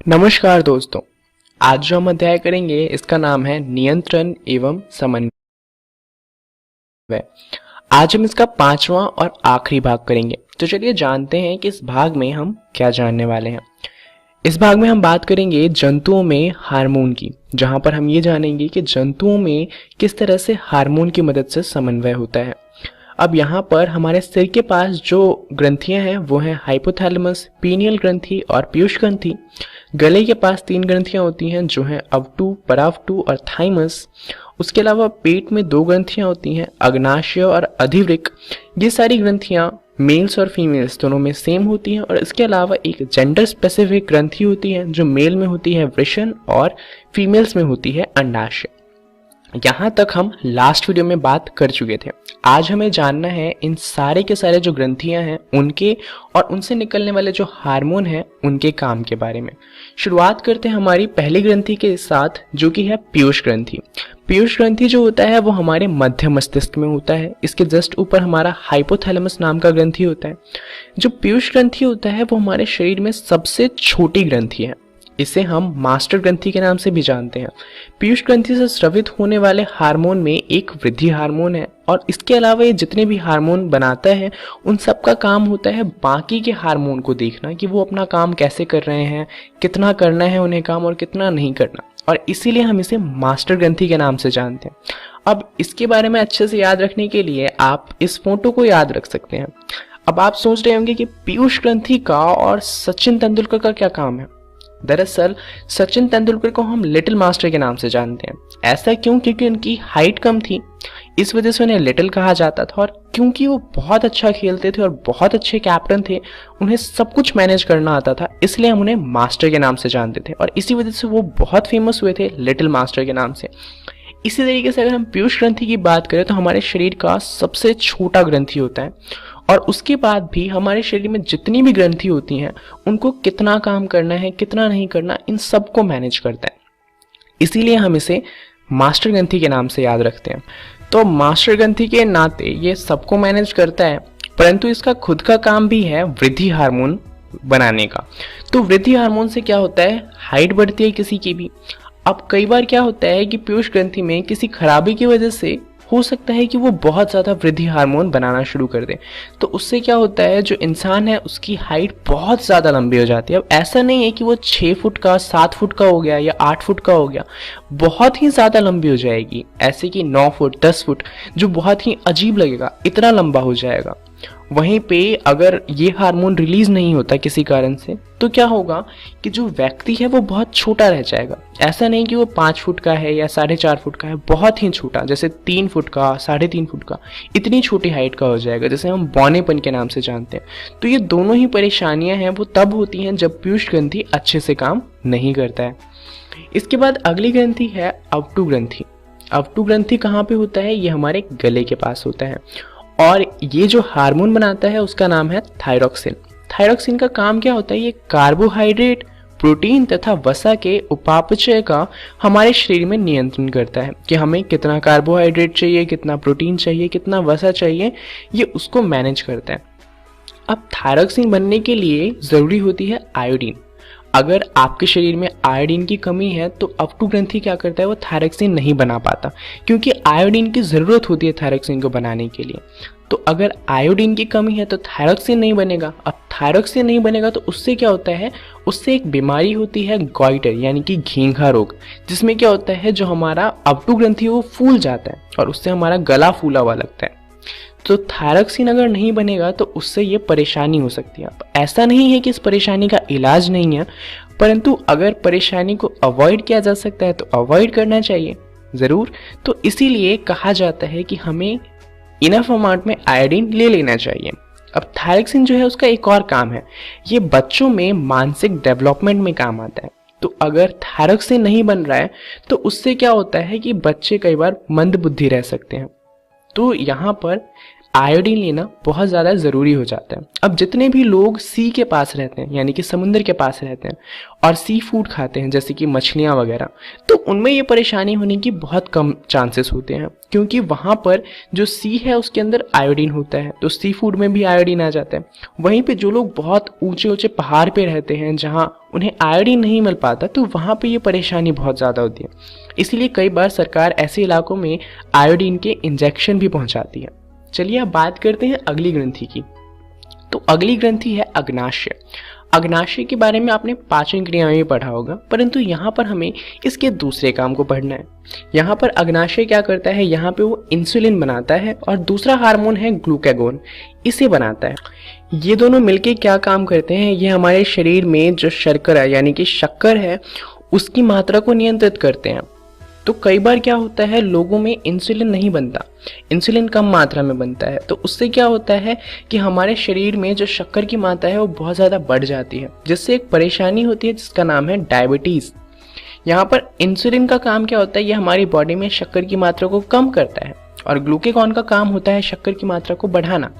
नमस्कार दोस्तों। आज जो हम अध्याय करेंगे इसका नाम है नियंत्रण एवं समन्वय। आज हम इसका पांचवा और आखिरी भाग करेंगे। तो चलिए जानते हैं कि इस भाग में हम क्या जानने वाले हैं। इस भाग में हम बात करेंगे जंतुओं में हार्मोन की, जहां पर हम ये जानेंगे कि जंतुओं में किस तरह से हार्मोन की मदद से समन्वय होता है। अब यहाँ पर हमारे सिर के पास जो ग्रंथियां हैं वो हैं हाइपोथैलेमस, पीनियल ग्रंथि और पीयूष ग्रंथि। गले के पास 3 ग्रंथियां होती हैं जो हैं अवटु, परावटु और थाइमस। उसके अलावा पेट में 2 ग्रंथियां होती हैं, अग्नाशय और अधिवृक्क। ये सारी ग्रंथियां मेल्स और फीमेल्स दोनों में सेम होती हैं। और इसके अलावा एक जेंडर स्पेसिफिक ग्रंथि होती है जो मेल में होती है वृषण और फीमेल्स में होती है अंडाशय। यहाँ तक हम लास्ट वीडियो में बात कर चुके थे। आज हमें जानना है इन सारे के सारे जो ग्रंथियां हैं उनके और उनसे निकलने वाले जो हार्मोन हैं उनके काम के बारे में। शुरुआत करते हैं हमारी पहली ग्रंथि के साथ, जो कि है पीयूष ग्रंथि। पीयूष ग्रंथि जो होता है वो हमारे मध्य मस्तिष्क में होता है। इसके जस्ट ऊपर हमारा हाइपोथैलेमस नाम का ग्रंथि होता है। जो पीयूष ग्रंथि होता है वो हमारे शरीर में सबसे छोटी ग्रंथि है। इसे हम मास्टर ग्रंथि के नाम से भी जानते हैं। पीयूष ग्रंथि से स्रावित होने वाले हार्मोन में एक वृद्धि हार्मोन है और इसके अलावा ये जितने भी हार्मोन बनाता है उन सब का काम होता है बाकी के हार्मोन को देखना कि वो अपना काम कैसे कर रहे हैं, कितना करना है उन्हें काम और कितना नहीं करना, और इसीलिए हम इसे मास्टर ग्रंथि के नाम से जानते हैं। अब इसके बारे में अच्छे से याद रखने के लिए आप इस फोटो को याद रख सकते हैं। अब आप सोच रहे होंगे कि पीयूष ग्रंथि का और सचिन तेंदुलकर का क्या काम है। दरअसल सचिन तेंदुलकर को हम लिटिल मास्टर के नाम से जानते हैं। ऐसा क्यों? क्योंकि उनकी हाइट कम थी, इस वजह से उन्हें लिटिल कहा जाता था। और क्योंकि वो बहुत अच्छा खेलते थे और बहुत अच्छे कैप्टन थे, उन्हें सब कुछ मैनेज करना आता था, इसलिए हम उन्हें मास्टर के नाम से जानते थे और इसी वजह से वो बहुत फेमस हुए थे लिटिल मास्टर के नाम से। इसी तरीके से अगर हम पीयूष ग्रंथि की बात करें तो हमारे शरीर का सबसे छोटा ग्रंथि होता है और उसके बाद भी हमारे शरीर में जितनी भी ग्रंथि होती हैं उनको कितना काम करना है, कितना नहीं करना, इन सब को मैनेज करता है। इसीलिए हम इसे मास्टर ग्रंथि के नाम से याद रखते हैं। तो मास्टर ग्रंथि के नाते ये सबको मैनेज करता है, परंतु इसका खुद का काम भी है वृद्धि हार्मोन बनाने का। तो वृद्धि हार्मोन से क्या होता है, हाइट बढ़ती है किसी की भी। अब कई बार क्या होता है कि पीयूष ग्रंथि में किसी खराबी की वजह से हो सकता है कि वो बहुत ज़्यादा वृद्धि हार्मोन बनाना शुरू कर दे, तो उससे क्या होता है, जो इंसान है उसकी हाइट बहुत ज़्यादा लंबी हो जाती है। अब ऐसा नहीं है कि वो 6 फुट का, 7 फुट का हो गया या 8 फुट का हो गया, बहुत ही ज़्यादा लंबी हो जाएगी, ऐसे कि 9 फुट, 10 फुट, जो बहुत ही अजीब लगेगा, इतना लंबा हो जाएगा। वहीं पे अगर ये हार्मोन रिलीज नहीं होता किसी कारण से तो क्या होगा कि जो व्यक्ति है वो बहुत छोटा रह जाएगा। ऐसा नहीं कि वो 5 फुट का है या 4.5 फुट का है, बहुत ही छोटा, जैसे 3 फुट का, 3.5 फुट का, इतनी छोटी हाइट का हो जाएगा, जैसे हम बौनेपन के नाम से जानते हैं। तो ये दोनों ही परेशानियां हैं वो तब होती हैं जब पीयूष ग्रंथि अच्छे से काम नहीं करता है। इसके बाद अगली ग्रंथि है अवटु ग्रंथि। अवटु ग्रंथि कहाँ पे होता है, ये हमारे गले के पास होता है और ये जो हार्मोन बनाता है उसका नाम है थायरॉक्सिन। थायरॉक्सिन का काम क्या होता है, ये कार्बोहाइड्रेट, प्रोटीन तथा वसा के उपापचय का हमारे शरीर में नियंत्रण करता है कि हमें कितना कार्बोहाइड्रेट चाहिए, कितना प्रोटीन चाहिए, कितना वसा चाहिए, ये उसको मैनेज करता है। अब थायरॉक्सिन बनने के लिए जरूरी होती है आयोडीन। अगर आपके शरीर में आयोडीन की कमी है तो अवटु ग्रंथि क्या करता है, वो थायरॉक्सिन नहीं बना पाता, क्योंकि आयोडीन की ज़रूरत होती है थायरॉक्सिन को बनाने के लिए। तो अगर आयोडीन की कमी है तो थायरॉक्सिन नहीं बनेगा। अब थायरॉक्सिन नहीं बनेगा तो उससे क्या होता है, उससे एक बीमारी होती है गॉइटर यानी कि घेंघा रोग, जिसमें क्या होता है, जो हमारा अवटु ग्रंथि है वो फूल जाता है और उससे हमारा गला फूला हुआ लगता है। तो थायरॉक्सिन अगर नहीं बनेगा तो उससे ये परेशानी हो सकती है। अब ऐसा नहीं है कि इस परेशानी का इलाज नहीं है, परंतु अगर परेशानी को अवॉइड किया जा सकता है तो अवॉइड करना चाहिए ज़रूर। तो इसीलिए कहा जाता है कि हमें इनफ अमाउंट में आयोडीन ले लेना चाहिए। अब थायरॉक्सिन जो है उसका एक और काम है, ये बच्चों में मानसिक डेवलपमेंट में काम आता है। तो अगर थायरॉक्सिन नहीं बन रहा है तो उससे क्या होता है कि बच्चे कई बार मंद बुद्धि रह सकते हैं। तो यहाँ पर आयोडीन लेना बहुत ज़्यादा ज़रूरी हो जाता है। अब जितने भी लोग सी के पास रहते हैं यानी कि समुद्र के पास रहते हैं और सी फूड खाते हैं जैसे कि मछलियाँ वगैरह, तो उनमें ये परेशानी होने की बहुत कम चांसेस होते हैं, क्योंकि वहाँ पर जो सी है उसके अंदर आयोडीन होता है, तो सी फूड में भी आयोडीन आ जाता है। वहीं पे जो लोग बहुत ऊंचे ऊंचे पहाड़ पे रहते हैं जहाँ उन्हें आयोडीन नहीं मिल पाता, तो वहाँ पे ये परेशानी बहुत ज़्यादा होती है। इसीलिए कई बार सरकार ऐसे इलाकों में आयोडीन के इंजेक्शन भी पहुँचाती है। चलिए अब बात करते हैं अगली ग्रंथि की। तो अगली ग्रंथि है अग्नाशय। अग्नाशय के बारे में आपने पाचन क्रिया में भी पढ़ा होगा, परंतु यहाँ पर हमें इसके दूसरे काम को पढ़ना है। यहाँ पर अग्नाशय क्या करता है, यहाँ पे वो इंसुलिन बनाता है और दूसरा हार्मोन है ग्लूकागोन, इसे बनाता है। ये दोनों मिलके क्या काम करते हैं, ये हमारे शरीर में जो शर्करा यानी कि शक्कर है उसकी मात्रा को नियंत्रित करते हैं। तो कई बार क्या होता है, लोगों में इंसुलिन नहीं बनता, इंसुलिन कम मात्रा में बनता है, तो उससे क्या होता है कि हमारे शरीर में जो शक्कर की मात्रा है वो बहुत ज़्यादा बढ़ जाती है, जिससे एक परेशानी होती है जिसका नाम है डायबिटीज़। यहाँ पर इंसुलिन का काम क्या होता है, ये हमारी बॉडी में शक्कर की मात्रा को कम करता है और ग्लूकागॉन का काम होता है शक्कर की मात्रा को बढ़ाना।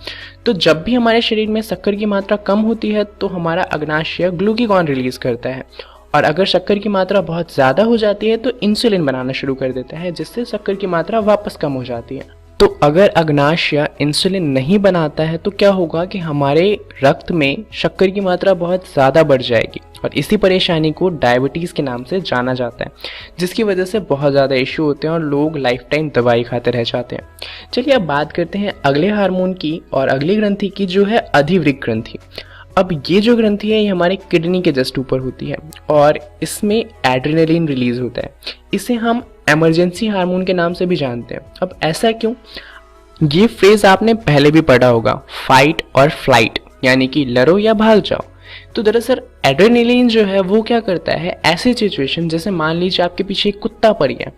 तो जब भी हमारे शरीर में शक्कर की मात्रा कम होती है तो हमारा अग्नाशय ग्लूकागॉन रिलीज करता है, और अगर शक्कर की मात्रा बहुत ज़्यादा हो जाती है तो इंसुलिन बनाना शुरू कर देता है, जिससे शक्कर की मात्रा वापस कम हो जाती है। तो अगर अग्नाशय इंसुलिन नहीं बनाता है तो क्या होगा कि हमारे रक्त में शक्कर की मात्रा बहुत ज़्यादा बढ़ जाएगी, और इसी परेशानी को डायबिटीज़ के नाम से जाना जाता है, जिसकी वजह से बहुत ज़्यादा इश्यू होते हैं और लोग लाइफ टाइम दवाई खाते रह जाते हैं। चलिए अब बात करते हैं अगले हार्मोन की और अगली ग्रंथि की, जो है अधिवृक्क ग्रंथि। अब ये जो ग्रंथि है ये हमारे किडनी के जस्ट ऊपर होती है और इसमें एड्रेनलिन रिलीज होता है। इसे हम इमरजेंसी हार्मोन के नाम से भी जानते हैं। अब ऐसा क्यों, ये फ्रेज आपने पहले भी पढ़ा होगा, फाइट और फ्लाइट, यानी कि लड़ो या भाग जाओ। तो दरअसल एड्रेनलिन जो है वो क्या करता है, ऐसी सिचुएशन जैसे मान लीजिए आपके पीछे एक कुत्ता पड़ गया,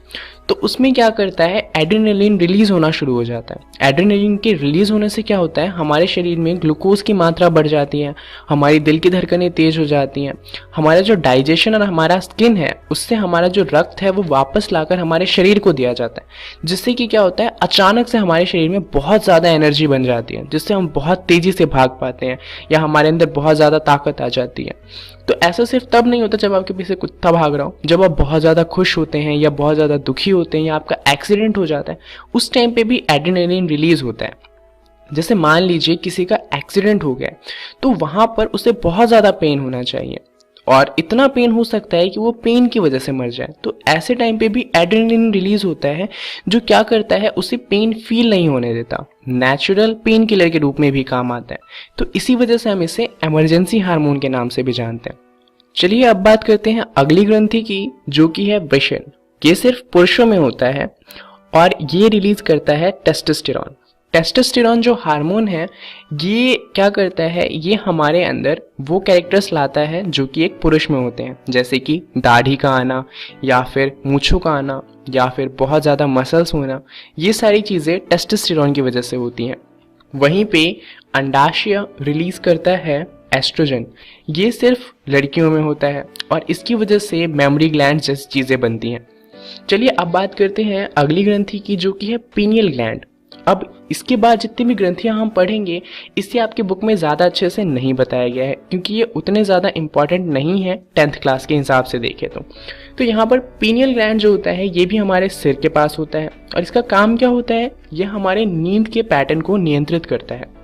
तो उसमें क्या करता है, एड्रेनलिन रिलीज होना शुरू हो जाता है। एड्रेनलिन के रिलीज होने से क्या होता है, हमारे शरीर में ग्लूकोज की मात्रा बढ़ जाती है, हमारी दिल की धड़कनें तेज हो जाती हैं, हमारा जो डाइजेशन और हमारा स्किन है उससे हमारा जो रक्त है वो वापस लाकर हमारे शरीर को दिया जाता है, जिससे कि क्या होता है, अचानक से हमारे शरीर में बहुत ज़्यादा एनर्जी बन जाती है, जिससे हम बहुत तेज़ी से भाग पाते हैं या हमारे अंदर बहुत ज़्यादा ताकत आ जाती है। तो ऐसा सिर्फ तब नहीं होता जब आपके पीछे कुत्ता भाग रहा हो, जब आप बहुत ज़्यादा खुश होते हैं या बहुत ज़्यादा दुखी होते हैं या आपका एक्सीडेंट हो जाता है, उस टाइम पे भी एड्रेनलिन रिलीज होता है। जैसे मान लीजिए किसी का एक्सीडेंट हो गया तो वहाँ पर उसे बहुत ज़्यादा पेन होना चाहिए और इतना पेन हो सकता है कि वो पेन की वजह से मर जाए। तो ऐसे टाइम पे भी एड्रेनलिन रिलीज होता है जो क्या करता है, उसे पेन फील नहीं होने देता, नेचुरल पेन किलर के रूप में भी काम आता है। तो इसी वजह से हम इसे इमरजेंसी हार्मोन के नाम से भी जानते हैं। चलिए अब बात करते हैं अगली ग्रंथि की, जो कि है वृषण। ये सिर्फ पुरुषों में होता है और ये रिलीज करता है टेस्टोस्टेरॉन। टेस्टोस्टेरॉन जो हार्मोन है ये क्या करता है, ये हमारे अंदर वो कैरेक्टर्स लाता है जो कि एक पुरुष में होते हैं, जैसे कि दाढ़ी का आना या फिर मूंछों का आना या फिर बहुत ज़्यादा मसल्स होना। ये सारी चीज़ें टेस्टोस्टेरॉन की वजह से होती हैं। वहीं पे अंडाशय रिलीज करता है एस्ट्रोजन। ये सिर्फ लड़कियों में होता है और इसकी वजह से मेमोरी ग्लैंड जैसी चीज़ें बनती हैं। चलिए अब बात करते हैं अगली ग्रंथि की, जो कि है पीनियल ग्लैंड। अब इसके बाद जितनी भी ग्रंथियां हम पढ़ेंगे इससे आपके बुक में ज़्यादा अच्छे से नहीं बताया गया है, क्योंकि ये उतने ज़्यादा इंपॉर्टेंट नहीं है 10th क्लास के हिसाब से देखें तो यहाँ पर पीनियल ग्लैंड जो होता है ये भी हमारे सिर के पास होता है और इसका काम क्या होता है, ये हमारे नींद के पैटर्न को नियंत्रित करता है।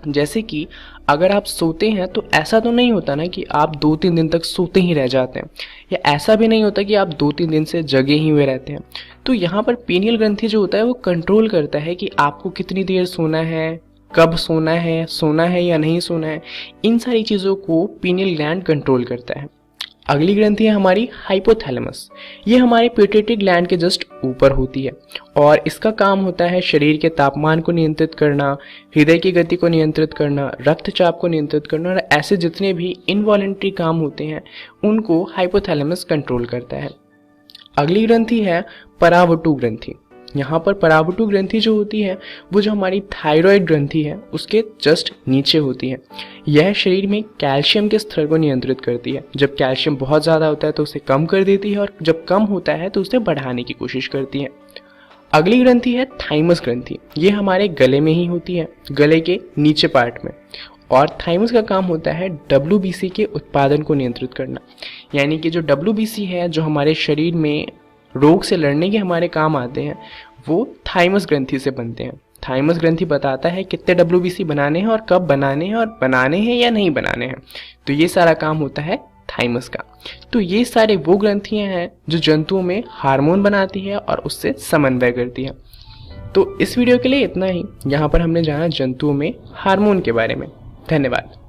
जैसे कि अगर आप सोते हैं तो ऐसा तो नहीं होता ना कि आप 2-3 दिन तक सोते ही रह जाते हैं, या ऐसा भी नहीं होता कि आप 2-3 दिन से जगे ही हुए रहते हैं। तो यहाँ पर पीनियल ग्रंथि जो होता है वो कंट्रोल करता है कि आपको कितनी देर सोना है, कब सोना है या नहीं सोना है। इन सारी चीज़ों को पीनियल ग्लैंड कंट्रोल करता है। अगली ग्रंथि है हमारी हाइपोथैलेमस। ये हमारे पिट्यूटरी ग्लैंड के जस्ट ऊपर होती है और इसका काम होता है शरीर के तापमान को नियंत्रित करना, हृदय की गति को नियंत्रित करना, रक्तचाप को नियंत्रित करना, और ऐसे जितने भी इनवॉलेंट्री काम होते हैं उनको हाइपोथैलेमस कंट्रोल करता है। अगली ग्रंथि है परावटु ग्रंथि। यहाँ पर परावटु ग्रंथि जो होती है वो जो हमारी थायराइड ग्रंथि है उसके जस्ट नीचे होती है। यह शरीर में कैल्शियम के स्तर को नियंत्रित करती है। जब कैल्शियम बहुत ज़्यादा होता है तो उसे कम कर देती है और जब कम होता है तो उसे बढ़ाने की कोशिश करती है। अगली ग्रंथि है थाइमस ग्रंथि। ये हमारे गले में ही होती है, गले के नीचे पार्ट में। और थाइमस का काम होता है WBC के उत्पादन को नियंत्रित करना। यानी कि जो WBC है, जो हमारे शरीर में रोग से लड़ने के हमारे काम आते हैं, वो थाइमस ग्रंथि से बनते हैं। थाइमस ग्रंथि बताता है कितने WBC बनाने हैं और कब बनाने हैं, और बनाने हैं या नहीं बनाने हैं। तो ये सारा काम होता है थाइमस का। तो ये सारे वो ग्रंथियां हैं जो जंतुओं में हार्मोन बनाती है और उससे समन्वय करती है। तो इस वीडियो के लिए इतना ही। यहाँ पर हमने जाना जंतुओं में हार्मोन के बारे में। धन्यवाद।